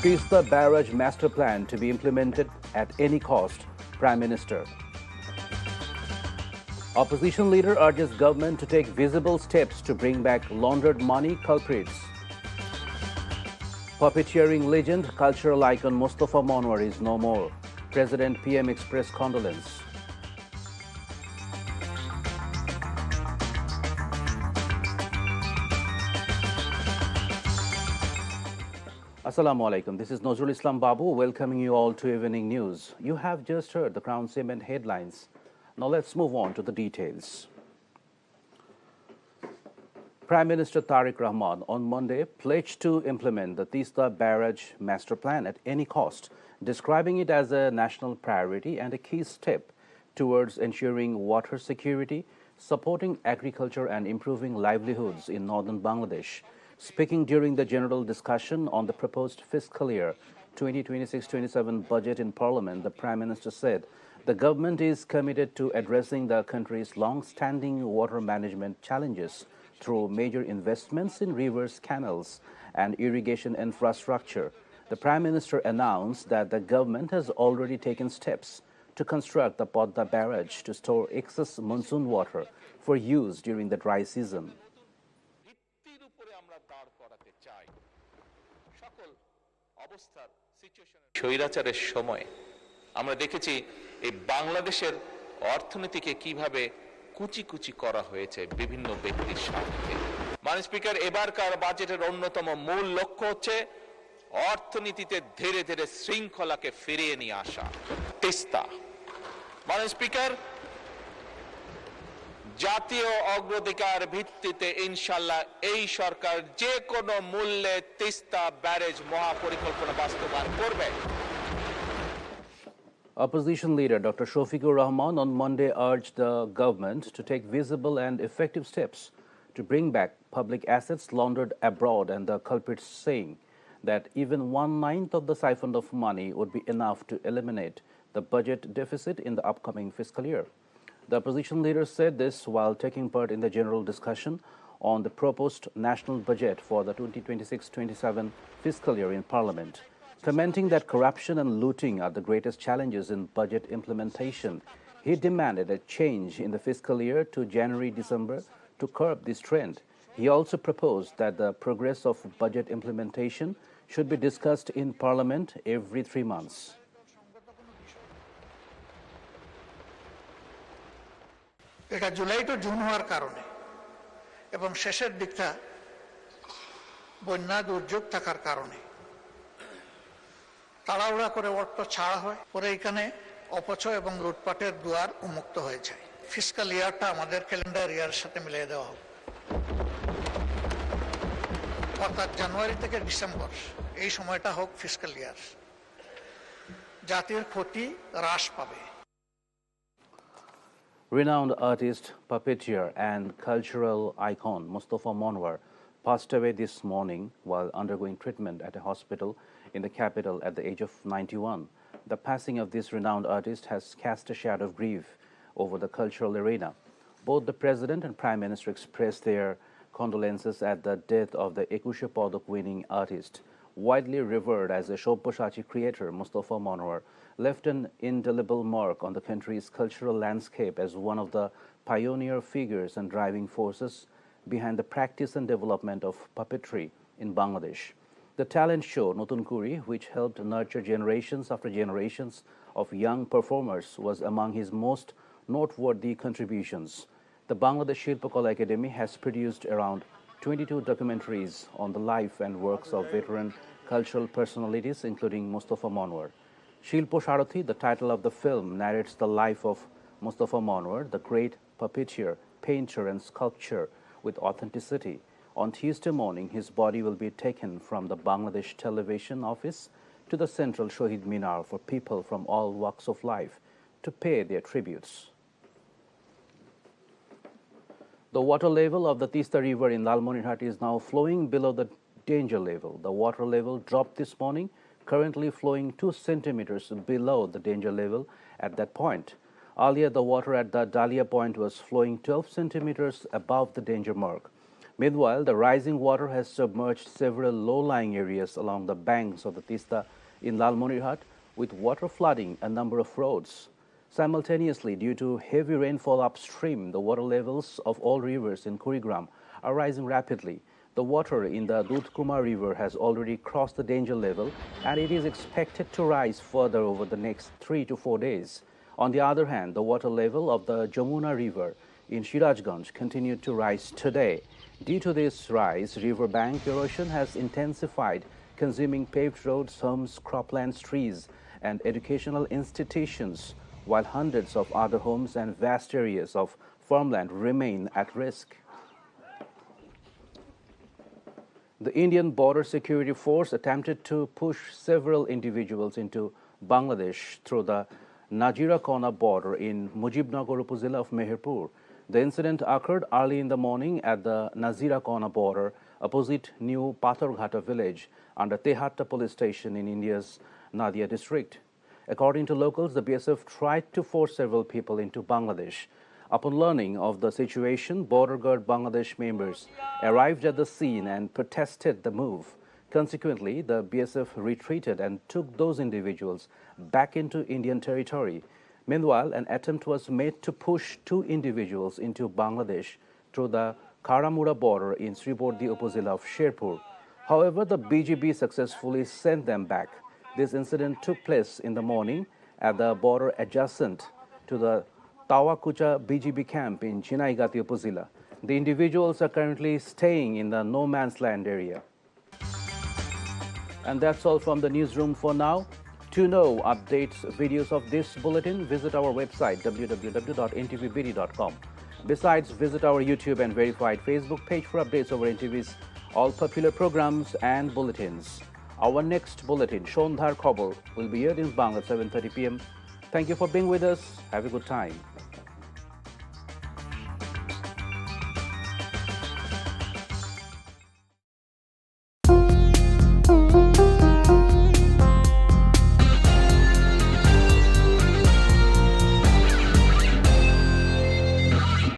Tista Barrage master plan to be implemented at any cost, Prime Minister. Opposition leader urges government to take visible steps to bring back laundered money culprits. Puppeteering legend, cultural icon Mustafa Monwar is no more. President PM expressed condolence. Assalamu alaikum. This is Nazrul Islam Babu welcoming you all to Evening News. You have just heard the Crown Cement headlines. Now let's move on to the details. Prime Minister Tariq Rahman on Monday pledged to implement the Tista Barrage master plan at any cost, describing it as a national priority and a key step towards ensuring water security, supporting agriculture and improving livelihoods in northern Bangladesh. Speaking during the general discussion on the proposed fiscal year 2026-27 budget in Parliament, the Prime Minister said the government is committed to addressing the country's long-standing water management challenges through major investments in rivers, canals, and irrigation infrastructure. The Prime Minister announced that the government has already taken steps to construct the Podda barrage to store excess monsoon water for use during the dry season. স্বৈরাচারের সময় আমরা দেখেছি এই বাংলাদেশের অর্থনীতিকে কিভাবে কুচি কুচি করা হয়েছে বিভিন্ন ব্যক্তির স্বার্থে। মাননীয় স্পিকার, এবারকার বাজেটের অন্যতম মূল লক্ষ্য হচ্ছে অর্থনীতিতে ধীরে ধীরে শৃঙ্খলাকে ফিরিয়ে নিয়ে আসা। তিস্তা, মাননীয় স্পিকার, জাতীয় অগ্রাধিকার ভিত্তিতে ইনশাআল্লাহ এই সরকার যে কোনো মূল্যে তিস্তা ব্যারেজ মহাপরিকল্পনা বাস্তবায়ন করবে। Opposition leader Dr. Shafiqur Rahman on Monday urged the government to take visible and effective steps to bring back public assets laundered abroad, and the culprits saying that even 1/9 of the siphon of money would be enough to eliminate the budget deficit in the upcoming fiscal year. The opposition leader said this while taking part in the general discussion on the proposed national budget for the 2026-27 fiscal year in Parliament. Commenting that corruption and looting are the greatest challenges in budget implementation, he demanded a change in the fiscal year to January-December to curb this trend. He also proposed that the progress of budget implementation should be discussed in Parliament every 3 months. এটা July two June হওয়ার কারণে এবং শেষের দিকটা বন্যা দুর্যোগ থাকার কারণে তাড়াহুড়া করে অর্থ ছাড়া হয়, পরে এখানে অপচয় এবং লুটপাটের দুয়ার উন্মুক্ত হয়ে যায়। ফিসকাল ইয়ারটা আমাদের ক্যালেন্ডার ইয়ারের সাথে মিলিয়ে দেওয়া হোক, অর্থাৎ জানুয়ারি থেকে ডিসেম্বর এই সময়টা হোক ফিসকাল ইয়ার। জাতির ক্ষতি হ্রাস পাবে। Renowned artist, puppeteer, and cultural icon Mustafa Monwar passed away this morning while undergoing treatment at a hospital in the capital at the age of 91. The passing of this renowned artist has cast a shadow of grief over the cultural arena. Both the President and Prime Minister expressed their condolences at the death of the Ekushe Padak winning artist. Widely revered as a Shobboshachi creator, Mustafa Monwar left an indelible mark on the country's cultural landscape as one of the pioneer figures and driving forces behind the practice and development of puppetry in Bangladesh. The talent show Notun Kuri, which helped nurture generations after generations of young performers, was among his most noteworthy contributions. The Bangladesh Shilpakala Academy has produced around 22 documentaries on the life and works of veteran cultural personalities, including Mustafa Monwar. Shilpo Sharathi, the title of the film, narrates the life of Mustafa Monwar, the great puppeteer, painter, and sculptor with authenticity. On Tuesday morning, his body will be taken from the Bangladesh Television office to the central Shohid Minar for people from all walks of life to pay their tributes. The water level of the Tista River in Lalmonirhat is now flowing below the danger level. The water level dropped this morning, currently flowing 2 centimeters below the danger level at that point. Earlier, the water at the Dahlia Point was flowing 12 centimeters above the danger mark. Meanwhile, the rising water has submerged several low-lying areas along the banks of the Tista in Lalmonirhat, with water flooding a number of roads. Simultaneously, due to heavy rainfall upstream, the water levels of all rivers in Kurigram are rising rapidly. The water in the Dudhkumar River has already crossed the danger level, and it is expected to rise further over the next 3 to 4 days. On the other hand, the water level of the Jamuna River in Sirajganj continued to rise today. Due to this rise, riverbank erosion has intensified, consuming paved roads, homes, croplands, trees, and educational institutions, while hundreds of other homes and vast areas of farmland remain at risk. The Indian Border Security Force attempted to push several individuals into Bangladesh through the Najirakona border in Mujibnagar Upazila of Meherpur. The incident occurred early in the morning at the Najirakona border opposite New Pathorghata village under Tehatta police station in India's Nadia district. According to locals, the BSF tried to force several people into Bangladesh. Upon learning of the situation, Border Guard Bangladesh members arrived at the scene and protested the move. Consequently, the BSF retreated and took those individuals back into Indian territory. Meanwhile, an attempt was made to push 2 individuals into Bangladesh through the Karamura border in Sribordi Upazila of Sherpur. However, the BGB successfully sent them back. This incident took place in the morning at the border adjacent to the Tawakucha BGB camp in Chinaigati Upazila. The individuals are currently staying in the no man's land area. And that's all from the newsroom for now. To know updates, videos of this bulletin, visit our website www.ntvbd.com. Besides, visit our YouTube and verified Facebook page for updates over NTV's all popular programs and bulletins. Our next bulletin, Shondhar Khobor, will be aired in Bangla at 7:30 p.m. Thank you for being with us. Have a good time.